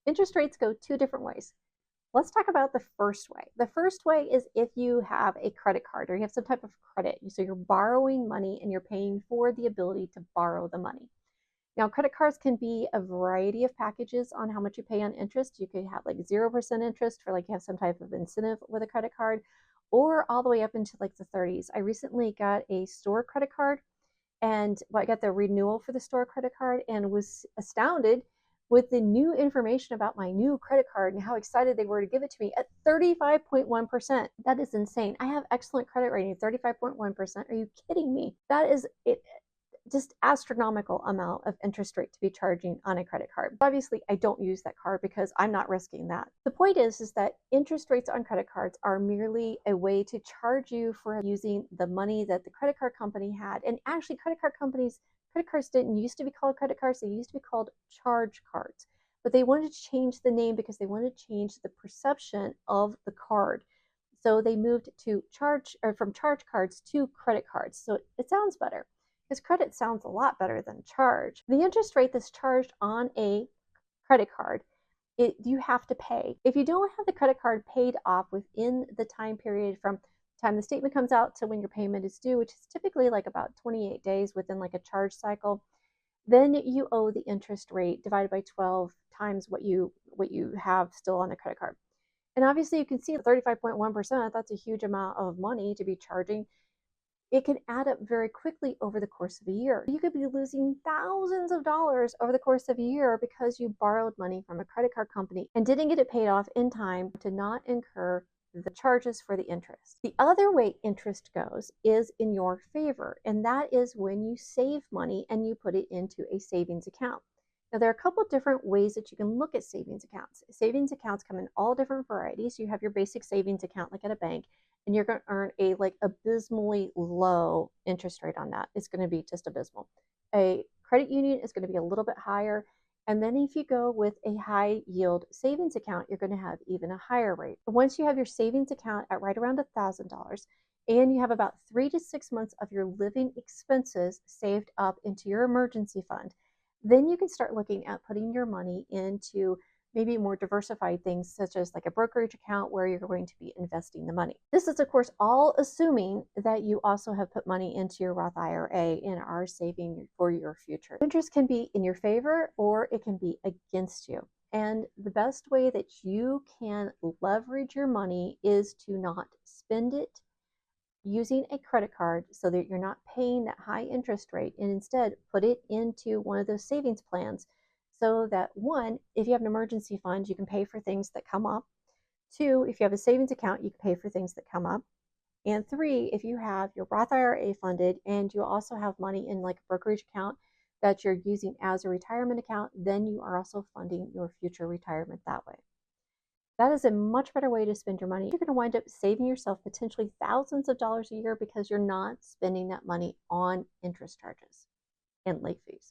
Interest rates go two different ways. Let's talk about the first way. The first way is if you have a credit card or you have some type of credit. So you're borrowing money and you're paying for the ability to borrow the money. Now, credit cards can be a variety of packages on how much you pay on interest. You could have like 0% interest for like you have some type of incentive with a credit card, or all the way up into like the 30s. I recently got a store credit card and I got the renewal for the store credit card and was astounded with the new information about my new credit card and how excited they were to give it to me at 35.1%. That is insane. I have excellent credit rating, 35.1%. Are you kidding me? That is it, just astronomical amount of interest rate to be charging on a credit card. Obviously, I don't use that card because I'm not risking that. The point is that interest rates on credit cards are merely a way to charge you for using the money that the credit card company had. And actually, credit cards didn't used to be called credit cards. They used to be called charge cards. But they wanted to change the name because they wanted to change the perception of the card. So they moved to from charge cards to credit cards. So it sounds better, because credit sounds a lot better than charge. The interest rate that's charged on a credit card, you have to pay. If you don't have the credit card paid off within the time period from the time the statement comes out to when your payment is due, which is typically like about 28 days within like a charge cycle, then you owe the interest rate divided by 12 times what you have still on the credit card. And obviously you can see 35.1%, that's a huge amount of money to be charging. It can add up very quickly over the course of a year. You could be losing thousands of dollars over the course of a year because you borrowed money from a credit card company and didn't get it paid off in time to not incur the charges for the interest. The other way interest goes is in your favor, and that is when you save money and you put it into a savings account. Now, there are a couple of different ways that you can look at savings accounts. Savings accounts come in all different varieties. You have your basic savings account like at a bank, and you're going to earn a like abysmally low interest rate on that. It's going to be just abysmal. A credit union is going to be a little bit higher. And then if you go with a high yield savings account, you're going to have even a higher rate. Once you have your savings account at right around $1,000 and you have about 3 to 6 months of your living expenses saved up into your emergency fund, then you can start looking at putting your money into maybe more diversified things, such as like a brokerage account where you're going to be investing the money. This is, of course, all assuming that you also have put money into your Roth IRA and are saving for your future. Interest can be in your favor or it can be against you. And the best way that you can leverage your money is to not spend it using a credit card so that you're not paying that high interest rate, and instead put it into one of those savings plans so that, one, if you have an emergency fund, you can pay for things that come up. Two, if you have a savings account, you can pay for things that come up. And three, if you have your Roth IRA funded and you also have money in like a brokerage account that you're using as a retirement account, then you are also funding your future retirement that way. That is a much better way to spend your money. You're going to wind up saving yourself potentially thousands of dollars a year because you're not spending that money on interest charges and late fees.